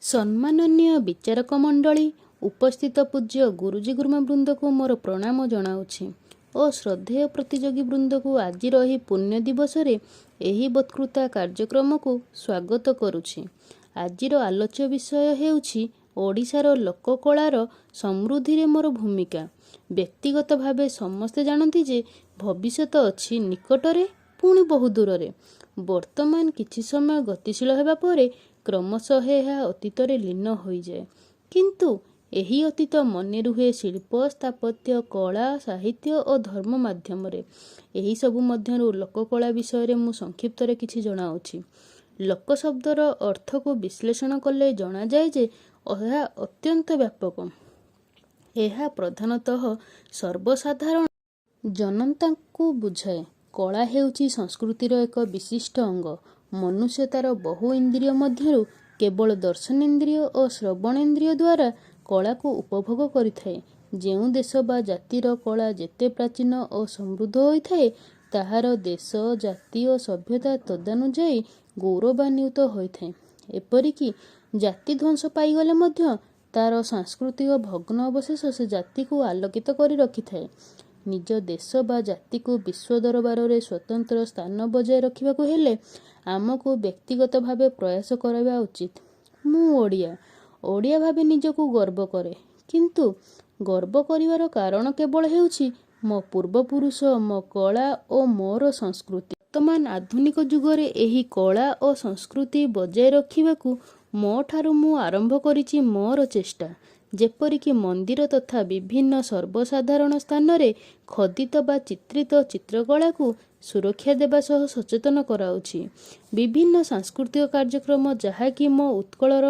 ସମ୍ମାନନୀୟ ବିଚାରକ ମଣ୍ଡଳୀ, ଉପସ୍ଥିତ ପୂଜ୍ୟ ଗୁରୁଜୀ ଗୁରୁମାବୃନ୍ଦକୁ ମୋର ପ୍ରଣାମ ଜଣାଉଛି ଓ ଶ୍ରଦ୍ଧେୟ ପ୍ରତିଯୋଗୀ ବୃନ୍ଦକୁ ଆଜିର ଏହି ପୁଣ୍ୟ ଦିବସରେ ଏହି ବତ୍କୃତା କାର୍ଯ୍ୟକ୍ରମକୁ ସ୍ୱାଗତ କରୁଛି। ଆଜିର ଆଲୋଚ୍ୟ ବିଷୟ ହେଉଛି ଓଡ଼ିଶାର ଲୋକକଳାର ସମୃଦ୍ଧିରେ ମୋର ଭୂମିକା। ବ୍ୟକ୍ତିଗତ ଭାବେ ସମସ୍ତେ ଜାଣନ୍ତି ଯେ ଭବିଷ୍ୟତ ଅଛି ନିକଟରେ, ପୁଣି ବହୁ ଦୂରରେ। ବର୍ତ୍ତମାନ କିଛି ସମୟ ଗତିଶୀଳ ହେବା ପରେ କ୍ରମଶଃ ଏହା ଅତୀତରେ ଲୀନ ହୋଇଯାଏ। କିନ୍ତୁ ଏହି ଅତୀତ ମନେ ରୁହେ ଶିଳ୍ପ, ସ୍ଥାପତ୍ୟ, କଳା, ସାହିତ୍ୟ ଓ ଧର୍ମ ମାଧ୍ୟମରେ। ଏହିସବୁ ମଧ୍ୟରୁ ଲୋକକଳା ବିଷୟରେ ମୁଁ ସଂକ୍ଷିପ୍ତରେ କିଛି ଜଣାଉଛି। ଲୋକ ଶବ୍ଦର ଅର୍ଥକୁ ବିଶ୍ଳେଷଣ କଲେ ଜଣାଯାଏ ଯେ ଏହା ଅତ୍ୟନ୍ତ ବ୍ୟାପକ। ଏହା ପ୍ରଧାନତଃ ସର୍ବସାଧାରଣ ଜନତାଙ୍କୁ ବୁଝାଏ। କଳା ହେଉଛି ସଂସ୍କୃତିର ଏକ ବିଶିଷ୍ଟ ଅଙ୍ଗ। ମନୁଷ୍ୟ ତାର ବହୁ ଇନ୍ଦ୍ରିୟ ମଧ୍ୟରୁ କେବଳ ଦର୍ଶନେନ୍ଦ୍ରିୟ ଓ ଶ୍ରବଣେନ୍ଦ୍ରିୟ ଦ୍ୱାରା କଳାକୁ ଉପଭୋଗ କରିଥାଏ। ଯେଉଁ ଦେଶ ବା ଜାତିର କଳା ଯେତେ ପ୍ରାଚୀନ ଓ ସମୃଦ୍ଧ ହୋଇଥାଏ, ତାହାର ଦେଶ, ଜାତି ଓ ସଭ୍ୟତା ତଦାନୁଯାୟୀ ଗୌରବାନ୍ୱିତ ହୋଇଥାଏ। ଏପରିକି ଜାତି ଧ୍ୱଂସ ପାଇଗଲେ ମଧ୍ୟ ତାର ସାଂସ୍କୃତିକ ଭଗ୍ନ ଅବଶେଷ ସେ ଜାତିକୁ ଆଲୋକିତ କରି ରଖିଥାଏ। ନିଜ ଦେଶ ବା ଜାତିକୁ ବିଶ୍ୱ ଦରବାରରେ ସ୍ୱତନ୍ତ୍ର ସ୍ଥାନ ବଜାୟ ରଖିବାକୁ ହେଲେ ଆମକୁ ବ୍ୟକ୍ତିଗତ ଭାବେ ପ୍ରୟାସ କରିବା ଉଚିତ। ମୁଁ ଓଡ଼ିଆ ଭାବେ ନିଜକୁ ଗର୍ବ କରେ। କିନ୍ତୁ ଗର୍ବ କରିବାର କାରଣ କେବଳ ହେଉଛି ମୋ ପୂର୍ବପୁରୁଷ, ମୋ କଳା ଓ ମୋର ସଂସ୍କୃତି। ବର୍ତ୍ତମାନ ଆଧୁନିକ ଯୁଗରେ ଏହି କଳା ଓ ସଂସ୍କୃତି ବଜାୟ ରଖିବାକୁ ମୋ ଠାରୁ ମୁଁ ଆରମ୍ଭ କରିଛି ମୋର ଚେଷ୍ଟା। ଯେପରିକି ମନ୍ଦିର ତଥା ବିଭିନ୍ନ ସର୍ବସାଧାରଣ ସ୍ଥାନରେ ଖୋଦିତ ବା ଚିତ୍ରିତ ଚିତ୍ରକଳାକୁ ସୁରକ୍ଷା ଦେବା ସହ ସଚେତନ କରାଉଛି। ବିଭିନ୍ନ ସାଂସ୍କୃତିକ କାର୍ଯ୍ୟକ୍ରମ ଯାହାକି ମୋ ଉତ୍କଳର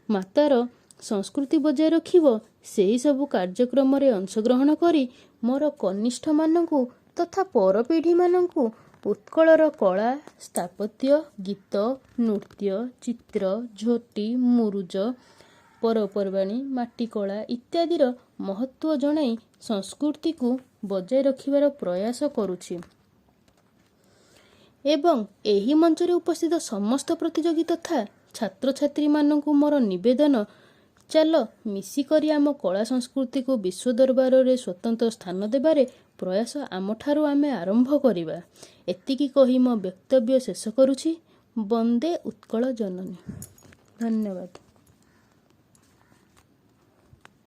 ମାତାର ସଂସ୍କୃତି ବଜାୟ ରଖିବ, ସେହିସବୁ କାର୍ଯ୍ୟକ୍ରମରେ ଅଂଶଗ୍ରହଣ କରି ମୋର କନିଷ୍ଠମାନଙ୍କୁ ତଥା ପରପିଢ଼ିମାନଙ୍କୁ ଉତ୍କଳର କଳା, ସ୍ଥାପତ୍ୟ, ଗୀତ, ନୃତ୍ୟ, ଚିତ୍ର, ଝୋଟି, ମୁରୁଜ, ପର୍ବପର୍ବାଣୀ, ମାଟିକଳା ଇତ୍ୟାଦିର ମହତ୍ତ୍ୱ ଜଣାଇ ସଂସ୍କୃତିକୁ ବଜାୟ ରଖିବାର ପ୍ରୟାସ କରୁଛି। ଏବଂ ଏହି ମଞ୍ଚରେ ଉପସ୍ଥିତ ସମସ୍ତ ପ୍ରତିଯୋଗୀ ତଥା ଛାତ୍ରଛାତ୍ରୀମାନଙ୍କୁ ମୋର ନିବେଦନ, ଚାଲ ମିଶିକରି ଆମ କଳା ସଂସ୍କୃତିକୁ ବିଶ୍ୱ ଦରବାରରେ ସ୍ୱତନ୍ତ୍ର ସ୍ଥାନ ଦେବାରେ ପ୍ରୟାସ ଆମଠାରୁ ଆମେ ଆରମ୍ଭ କରିବା। ଏତିକି କହି ମୋ ବକ୍ତବ୍ୟ ଶେଷ କରୁଛି। ବନ୍ଦେ ଉତ୍କଳ ଜନନୀ। ଧନ୍ୟବାଦ।